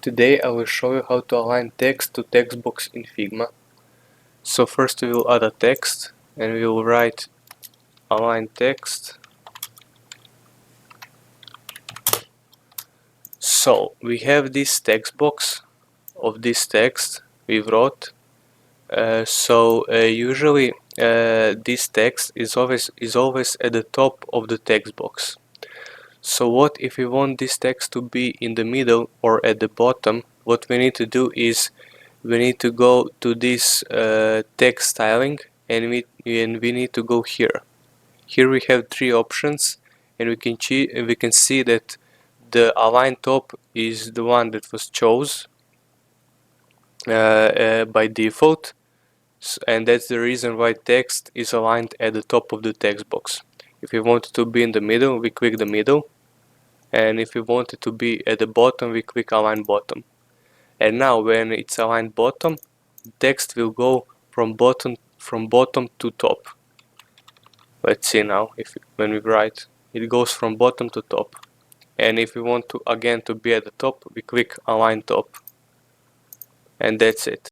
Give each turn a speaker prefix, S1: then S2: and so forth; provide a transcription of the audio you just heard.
S1: Today I will show you how to align text to text box in Figma. So first we will add a text and we will write align text. So we have this text box of this text we wrote. Usually this text is always at the top of the text box. So what if we want this text to be in the middle or at the bottom? What we need to do is we need to go to this text styling and we need to go here. Here we have three options and we can see that the align top is the one that was chosen by default, and that's the reason why text is aligned at the top of the text box. If we want it to be in the middle, we click the middle, and if we want it to be at the bottom, we click align bottom. And now when it's aligned bottom, text will go from bottom to top. Let's see now when we write, it goes from bottom to top. And if we want to again to be at the top, we click align top. And that's it.